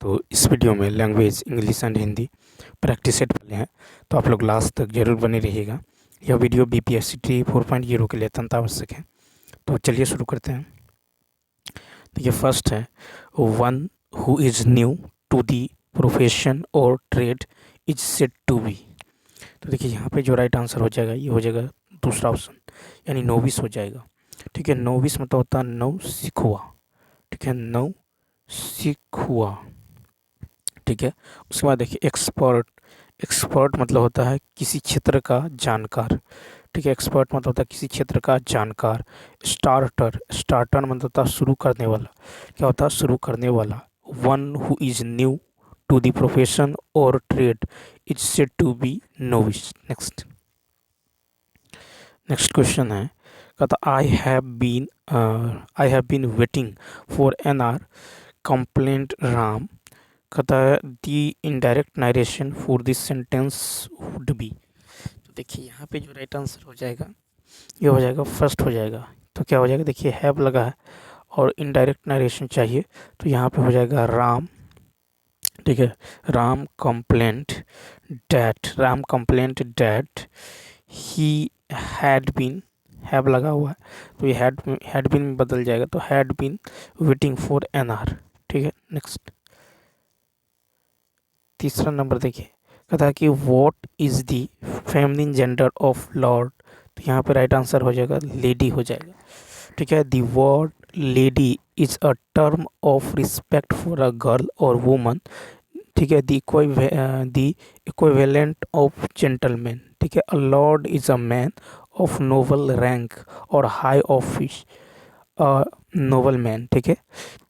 तो इस वीडियो में language English and Hindi practice set वाले हैं, तो आप लोग लास्ट तक जरूर बने रहिएगा। यह वीडियो BPSC 4.0 के लिए अत्यंत आवश्यक है। तो चलिए शुरू करते हैं। तो ये फर्स्ट है, one who is new to the profession और trade is said to be. तो देखिए यहाँ पे जो राइट आंसर हो जाएगा ये हो जाएगा दूसरा ऑप्शन, यानी नोविस हो जाएगा। ठीक है, नोविस मतलब होता है नौ सीखुआ। ठीक है, नौ सीखुआ। ठीक है, उसके बाद देखिए एक्सपर्ट। एक्सपर्ट मतलब होता है किसी क्षेत्र का जानकार। ठीक है, एक्सपर्ट मतलब होता है किसी क्षेत्र का जानकार। स्टार्टर, स्टार्टर मतलब होता है शुरू करने वाला। क्या होता है? शुरू करने वाला। One who is new to the profession और trade is said to be novice. Next next question है, कहता I have been waiting for an hour complained Ram. कहता है the indirect narration for this sentence would be. तो देखिए यहाँ पे जो राइट आंसर हो जाएगा ये हो जाएगा फर्स्ट हो जाएगा। तो क्या हो जाएगा? देखिए हैव लगा है और इनडायरेक्ट नारेशन चाहिए, तो यहाँ पे हो जाएगा राम। ठीक है, Ram complained that, Ram complained that he had been, have लगा हुआ है तो ये हैड बीन में बदल जाएगा, तो had been waiting for an hour. ठीक है, नेक्स्ट तीसरा नंबर देखिए, कहता है कि what is the feminine gender of lord. तो यहाँ पे राइट आंसर हो जाएगा लेडी हो जाएगा। ठीक है, the word lady is a term of respect for a girl और वुमन। ठीक है, द इक्विवेलेंट ऑफ जेंटलमैन। ठीक है, a lord is a man of noble rank और high office, a noble man. ठीक है,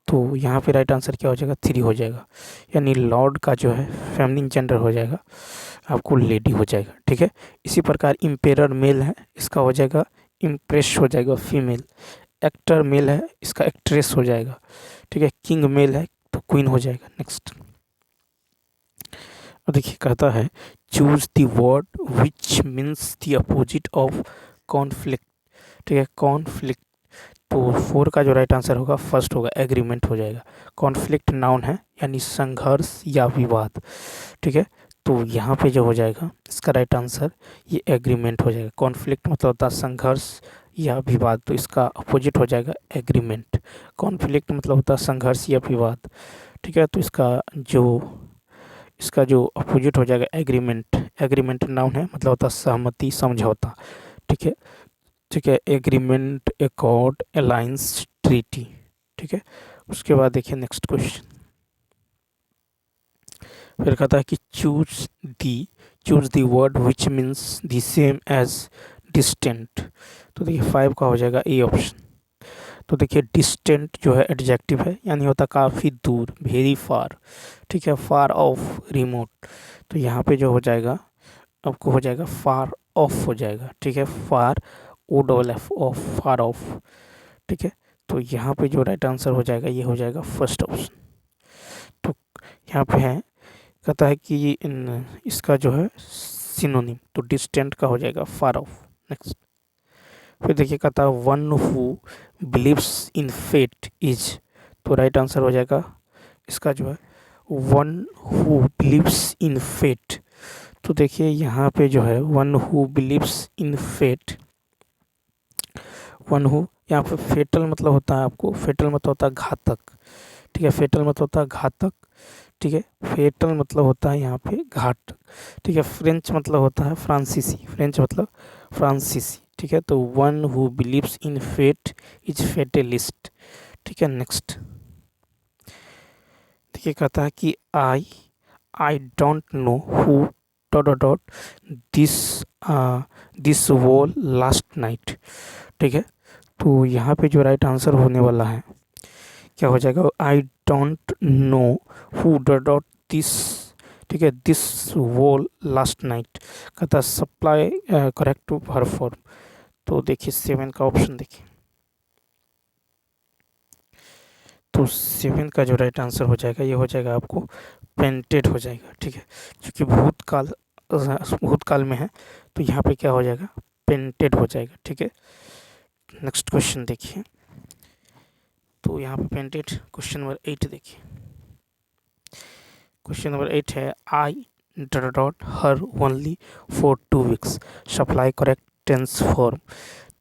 तो यहाँ पे राइट आंसर क्या हो जाएगा? 3 हो जाएगा, यानी लॉर्ड का जो है फेमिनिन जेंडर हो जाएगा आपको लेडी हो जाएगा। ठीक है, इसी प्रकार इम्पेरर मेल है, इसका हो जाएगा इम्प्रेस हो जाएगा फीमेल। एक्टर मेल है, इसका एक्ट्रेस हो जाएगा। ठीक है, किंग मेल है तो क्वीन हो जाएगा। नेक्स्ट और देखिए कहता है choose the word which means the opposite of conflict. ठीक है, कॉन्फ्लिक्ट, तो 4 का जो राइट आंसर होगा फर्स्ट होगा, एग्रीमेंट हो जाएगा। कॉन्फ्लिक्ट नाउन है यानी संघर्ष या विवाद। ठीक है, तो यहाँ पे जो हो जाएगा इसका राइट आंसर ये एग्रीमेंट हो जाएगा। कॉन्फ्लिक्ट मतलब होता है संघर्ष या विवाद, तो इसका अपोजिट हो जाएगा एग्रीमेंट। कॉन्फ्लिक्ट मतलब होता है संघर्ष या विवाद। ठीक है, तो इसका जो अपोजिट हो जाएगा एग्रीमेंट। एग्रीमेंट नाउन है मतलब होता है सहमति समझौता। ठीक है, ठीक है, एग्रीमेंट, एकॉर्ड, अलायंस, ट्रीटी। ठीक है, उसके बाद देखिए नेक्स्ट क्वेश्चन, फिर कहता है कि choose the word which means the same as distant. तो देखिए 5 का हो जाएगा ए ऑप्शन। तो देखिए डिस्टेंट जो है एडजेक्टिव है, यानी होता काफ़ी दूर, वेरी फार। ठीक है, फार ऑफ, रिमोट, तो यहाँ पे जो हो जाएगा आपको हो जाएगा फार ऑफ हो जाएगा। ठीक है, फार OFF ऑफ, फार ऑफ। ठीक है, तो यहाँ पे जो राइट आंसर हो जाएगा ये हो जाएगा फर्स्ट ऑप्शन। तो यहाँ पे है, कहता है कि इसका जो है सिनोनिम, तो डिस्टेंट का हो जाएगा फार ऑफ। नेक्स्ट फिर देखिए कहता है one who believes in fate is. तो राइट आंसर हो जाएगा इसका जो है one who believes in fate. तो देखिए यहाँ पे जो है one who believes in fate, one who, यहाँ पे फेटल मतलब होता है आपको, फेटल मतलब होता है घातक। ठीक है, फेटल मतलब होता है घातक। ठीक है, फेटल मतलब होता है यहाँ पे घातक। ठीक है, फ्रेंच मतलब होता है फ्रांसीसी, फ्रेंच मतलब फ्रांसीसी। ठीक है, तो one who believes in fate is fatalist. ठीक है, नेक्स्ट देखिए कहता है कि I don't know who dot dot dot this this wall last night. ठीक है, तो यहाँ पे जो राइट आंसर होने वाला है क्या हो जाएगा? आई don't know who dot dot this. ठीक है, दिस वॉल लास्ट नाइट, कहता है सप्लाई करेक्ट हर फॉर्म। तो देखिए 7 का ऑप्शन देखिए, तो 7 का जो राइट आंसर हो जाएगा ये हो जाएगा आपको पेंटेड हो जाएगा। ठीक है, क्योंकि भूतकाल में है तो यहाँ पे क्या हो जाएगा? पेंटेड हो जाएगा। ठीक है, नेक्स्ट क्वेश्चन देखिए, तो यहाँ पे पेंटेड, क्वेश्चन नंबर 8 देखिए, क्वेश्चन नंबर 8 है I dot her only for 2 weeks, supply correct tense form.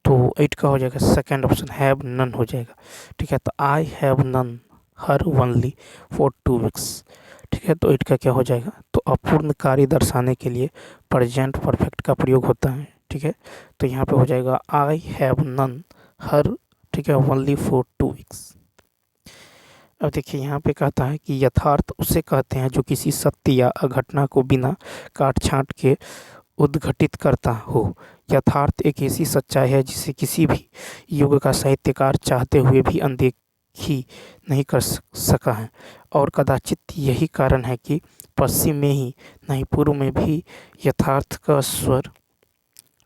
तो 8 का हो जाएगा सेकेंड ऑप्शन, हैव नन हो जाएगा। ठीक है, तो I have none her only for 2 weeks. ठीक है, तो 8 का क्या हो जाएगा, तो अपूर्ण कार्य दर्शाने के लिए प्रेजेंट परफेक्ट का प्रयोग होता है। ठीक है, तो यहाँ पे हो जाएगा आई हैव नन हर, ठीक है, ओनली फॉर 2 वीक्स। अब देखिए यहाँ पे कहता है कि यथार्थ उसे कहते हैं जो किसी सत्य या घटना को बिना काट छांट के उद्घटित करता हो। यथार्थ एक ऐसी सच्चाई है जिसे किसी भी युग का साहित्यकार चाहते हुए भी अनदेखी नहीं कर सका है, और कदाचित यही कारण है कि पश्चिम में ही नहीं पूर्व में भी यथार्थ का स्वर,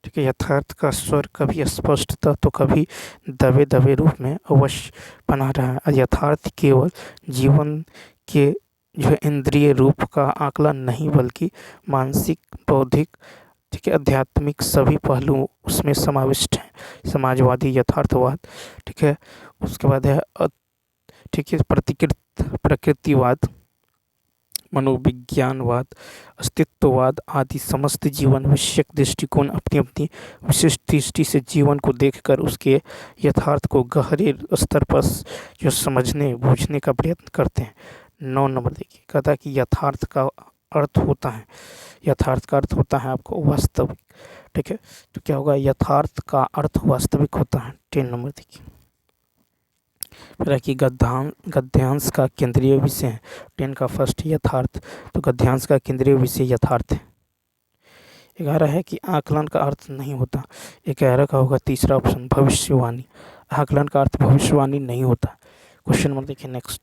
ठीक है, यथार्थ का स्वर कभी स्पष्टता तो कभी दबे दबे रूप में अवश्य बना रहा है। यथार्थ केवल जीवन के जो है इंद्रिय रूप का आकलन नहीं, बल्कि मानसिक, बौद्धिक, ठीक है, आध्यात्मिक सभी पहलू उसमें समाविष्ट हैं। समाजवादी यथार्थवाद, ठीक है, उसके बाद है ठीक है, प्रकृतिवाद, मनोविज्ञानवाद, अस्तित्ववाद आदि समस्त जीवन विषयक दृष्टिकोण अपनी अपनी विशिष्ट दृष्टि से जीवन को देखकर उसके यथार्थ को गहरे स्तर पर जो समझने बूझने का प्रयत्न करते हैं। 9 नंबर देखिए, कहता है कि यथार्थ का अर्थ होता है, यथार्थ का अर्थ होता है आपको वास्तविक। ठीक है, तो क्या होगा, यथार्थ का अर्थ वास्तविक होता है। 10 नंबर देखिए, फिर है कि गद्यांश का केंद्रीय विषय है। 10 का फर्स्ट यथार्थ, तो गद्यांश का केंद्रीय विषय यथार्थ है। 11 है कि आकलन का अर्थ नहीं होता। 11 का होगा तीसरा ऑप्शन, भविष्यवाणी। आकलन का अर्थ भविष्यवाणी नहीं होता। क्वेश्चन नंबर देखिए नेक्स्ट,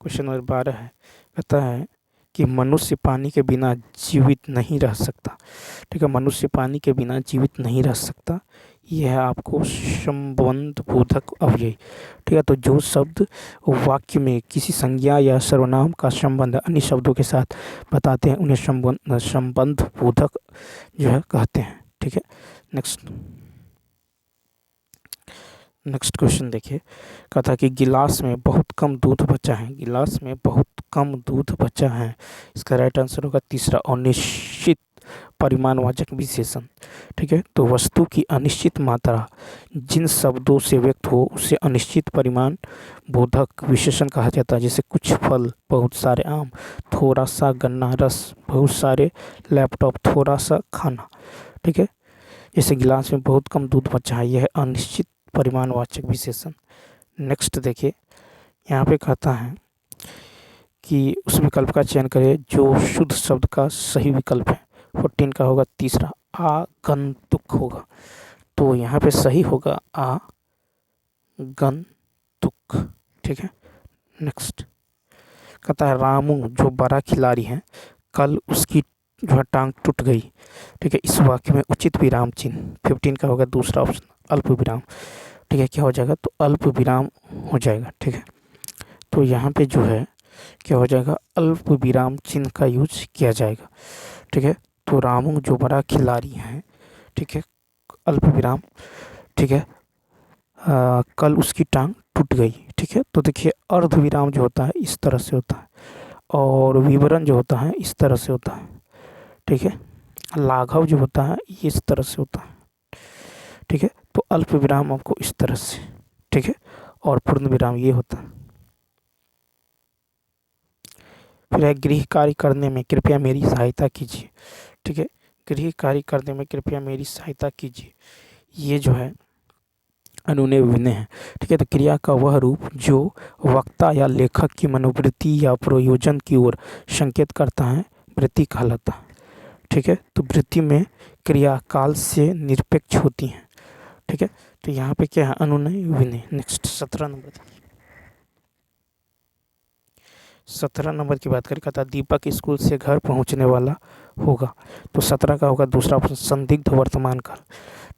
क्वेश्चन नंबर 12 है, कहता है कि मनुष्य पानी के बिना जीवित नहीं रह सकता। ठीक है, मनुष्य पानी के बिना जीवित नहीं रह सकता। यह है आपको संबंध बोधक अव्यय। ठीक है, तो जो शब्द वाक्य में किसी संज्ञा या सर्वनाम का संबंध अन्य शब्दों के साथ बताते हैं उन्हें संबंध बोधक जो है कहते हैं। ठीक है, नेक्स्ट क्वेश्चन देखिए, कहता कि गिलास में बहुत कम दूध बचा है। गिलास में बहुत कम दूध बचा है, इसका राइट आंसर होगा तीसरा, अनिश्चित परिमाणवाचक विशेषण। ठीक है, तो वस्तु की अनिश्चित मात्रा जिन शब्दों से व्यक्त हो उसे अनिश्चित परिमाण बोधक विशेषण कहा जाता है। जैसे कुछ फल, बहुत सारे आम, थोड़ा सा गन्ना रस, बहुत सारे लैपटॉप, थोड़ा सा खाना। ठीक है, जैसे गिलास में बहुत कम दूध बचा है, यह अनिश्चित परिमाणवाचक विशेषण। नेक्स्ट देखिए, यहाँ पे कहता है कि उस विकल्प का चयन करें जो शुद्ध शब्द का सही विकल्प है। 14 का होगा तीसरा, आगंतुक होगा। तो यहाँ पे सही होगा आगंतुक। ठीक है, नेक्स्ट कहता है रामू जो बड़ा खिलाड़ी है, कल उसकी जो है टांग टूट गई। ठीक है, इस वाक्य में उचित विराम चिन्ह। 15 का होगा दूसरा ऑप्शन, अल्प विराम। ठीक है, क्या हो जाएगा, तो अल्प विराम हो जाएगा। ठीक है, तो यहाँ पे जो है क्या हो जाएगा, अल्प विराम चिन्ह का यूज किया जाएगा। ठीक है, तो रामू जो बड़ा खिलाड़ी है, ठीक है, अल्प विराम। ठीक है, कल उसकी टांग टूट गई। ठीक है, तो देखिए अर्ध विराम जो होता है इस तरह से होता है, और विवरण जो होता है इस तरह से होता है। ठीक है, लाघव जो होता है ये इस तरह से होता है। ठीक है, तो अल्प विराम आपको इस तरह से, ठीक है, और पूर्ण विराम ये होता है। फिर है गृह कार्य करने में कृपया मेरी सहायता कीजिए। ठीक है, गृह कार्य करने में कृपया मेरी सहायता कीजिए, ये जो है अनुनय विनय है। ठीक है, तो क्रिया का वह रूप जो वक्ता या लेखक की मनोवृत्ति या प्रयोजन की ओर संकेत करता है वृत्ति कहलाता है। ठीक है, तो वृत्ति में क्रिया काल से निरपेक्ष होती हैं। ठीक है, तो यहाँ पे क्या है, अनुनय विनय। नेक्स्ट 17 नंबर, 17 नंबर की बात करें, कहता दीपक स्कूल से घर पहुँचने वाला होगा। तो 17 का होगा दूसरा ऑप्शन, संदिग्ध वर्तमान काल।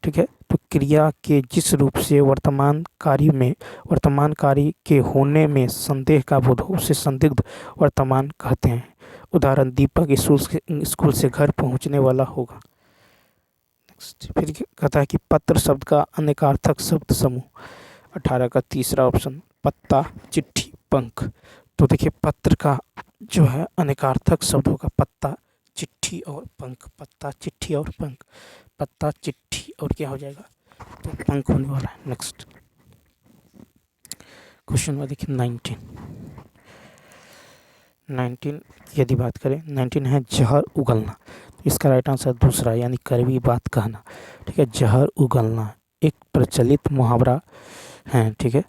ठीक है, तो क्रिया के जिस रूप से वर्तमान कार्य के होने में संदेह का बोध हो उसे संदिग्ध वर्तमान कहते हैं। उदाहरण, दीपक स्कूल से घर पहुंचने वाला होगा। नेक्स्ट फिर कहता है कि पत्र शब्द का अनेकार्थक शब्द समूह। 18 का तीसरा ऑप्शन, पत्ता, चिट्ठी, पंख। तो देखिए पत्र का जो है अनेकार्थक शब्द होगा पत्ता, चिट्ठी और पंख। पत्ता, चिट्ठी और पंख। पत्ता, चिट्ठी और क्या हो जाएगा, तो पंख होने वाला है। नेक्स्ट क्वेश्चन नंबर देखिए 19 यदि बात करें 19 है जहर उगलना। इसका राइट आंसर दूसरा यानी कड़वी बात कहना। ठीक है, जहर उगलना एक प्रचलित मुहावरा है। ठीक है,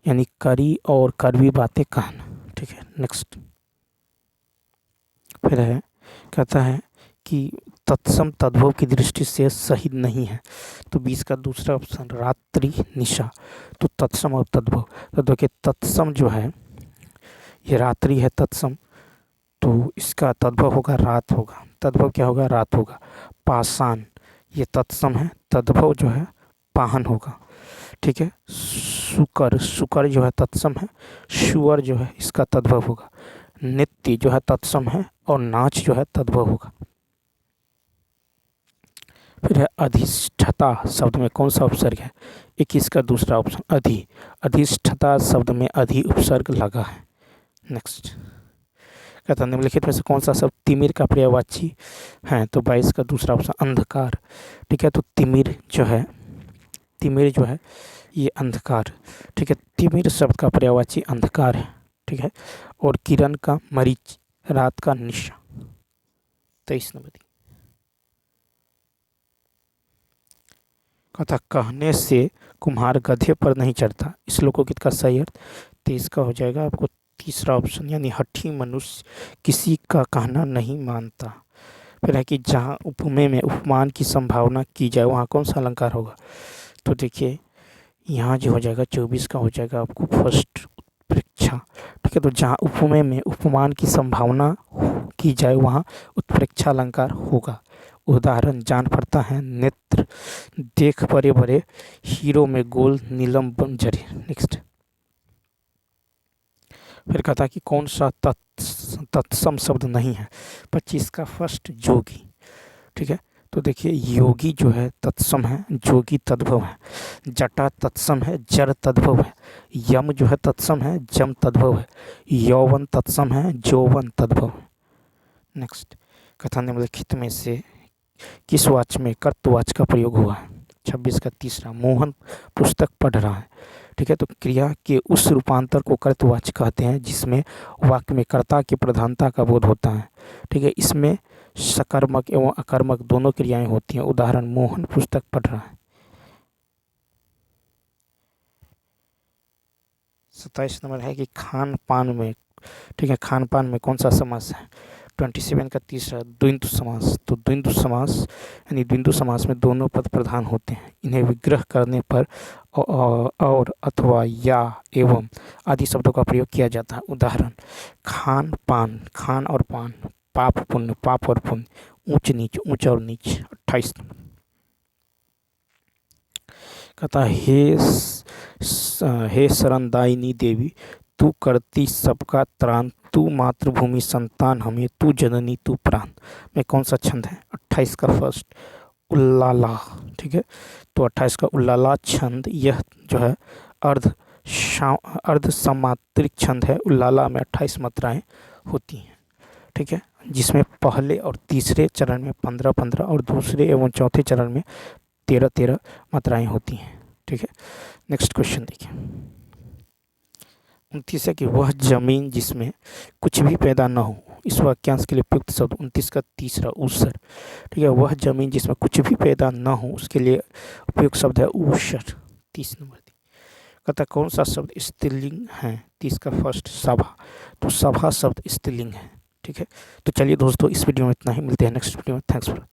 यानी कड़ी और कड़वी बातें कहना। ठीक है, नेक्स्ट फिर है, कहता है कि तत्सम तद्भव की दृष्टि से सही नहीं है। तो 20 का दूसरा ऑप्शन रात्रि निशा। तो तत्सम और तद्भव, तो देखिए तत्सम जो है ये रात्रि है तत्सम, तो इसका तद्भव होगा रात होगा। तद्भव क्या होगा, रात होगा। पाषाण ये तत्सम है, तद्भव जो है पाहन होगा। ठीक है, शुकर, शुकर जो है तत्सम है, शुअर जो है इसका तद्भव होगा। नित्य जो है तत्सम है और नाच जो है तद्भव होगा। फिर है अधिष्ठता शब्द में कौन सा उपसर्ग है। 21 का दूसरा ऑप्शन अधि। अधिष्ठता शब्द में अधि उपसर्ग लगा है। नेक्स्ट कहता है निम्नलिखित में से कौन सा शब्द तिमिर का पर्यायवाची है। तो 22 का दूसरा ऑप्शन अंधकार। ठीक है, तो तिमिर जो है ये अंधकार। ठीक है, तिमिर शब्द का पर्यायवाची अंधकार है। ठीक है, और किरण का मरीच, रात का निशा। 23 नंबर कथा कहने से कुम्हार गधे पर नहीं चढ़ता, इस लोकोगीत का सही अर्थ। 23 का हो जाएगा आपको तीसरा ऑप्शन यानी हठी मनुष्य किसी का कहना नहीं मानता। फिर है कि जहाँ उपमेय में उपमान की संभावना की जाए वहाँ कौन सा अलंकार होगा। तो देखिए यहाँ जो हो जाएगा 24 का हो जाएगा आपको फर्स्ट उत्प्रेक्षा। ठीक है, तो जहाँ उपमेय में उपमान की संभावना की जाए वहाँ उत्प्रेक्षा अलंकार होगा। उदाहरण जान पड़ता है नेत्र देख बड़े बड़े, हीरो में गोल नीलम जरे। नेक्स्ट फिर कहता कि कौन सा तत्सम शब्द नहीं है। 25 का फर्स्ट जोगी। ठीक है, तो देखिए योगी जो है तत्सम है, जोगी तद्भव है। जटा तत्सम है, जड़ तद्भव है। यम जो है तत्सम है, जम तद्भव है। यौवन तत्सम है, जौवन तद्भव है। नेक्स्ट कथा निम्नलिखित में से किस वाक्य में कर्तवाच्य का प्रयोग हुआ है। 26 का तीसरा मोहन पुस्तक पढ़ रहा है। ठीक है, तो क्रिया के उस रूपांतर को कर्तवाच्य कहते हैं जिसमें वाक्य में कर्ता की प्रधानता का बोध होता है। ठीक है, इसमें सकर्मक एवं अकर्मक दोनों क्रियाएं होती हैं। उदाहरण मोहन पुस्तक पढ़ रहा है। 27 नंबर है कि खान पान में, ठीक है, खान पान में कौन सा समास है। 27 का तीसरा द्वंद्व समास। तो द्वंद्व समास यानी द्वंद्व समास में दोनों पद प्रधान होते हैं। इन्हें विग्रह करने पर और अथवा या एवं आदि शब्दों का प्रयोग किया जाता है। उदाहरण खान पान, खान और पान, पाप पुण्य, पाप और पुण्य, ऊंच नीच, ऊंच और नीच। 28 कहता हे शरणदायिनी देवी, तू करती सबका त्राण, तू मातृभूमि संतान हमें, तू जननी तू प्राण में कौन सा छंद है। 28 का फर्स्ट उल्लाला। ठीक है, तो 28 का उल्लाला छंद यह जो है अर्ध समात्रिक छंद है। उल्लाला में 28 मात्राएं होती हैं। ठीक है, जिसमें पहले और तीसरे चरण में 15-15 और दूसरे एवं चौथे चरण में 13-13 मात्राएं होती हैं। ठीक है, नेक्स्ट क्वेश्चन देखिए 29 है कि वह जमीन जिसमें कुछ भी पैदा न हो, इस वाक्यांश के लिए उपयुक्त शब्द। 29 का तीसरा ऊसर। ठीक है, वह जमीन जिसमें कुछ भी पैदा न हो उसके लिए उपयुक्त शब्द है ऊसर। 30 नंबर कहता कौन सा शब्द स्त्रीलिंग है। 30 का फर्स्ट सभा। तो सभा शब्द स्त्रीलिंग है। ठीक है, तो चलिए दोस्तों इस वीडियो में इतना ही, मिलते हैं नेक्स्ट वीडियो में। Thanks for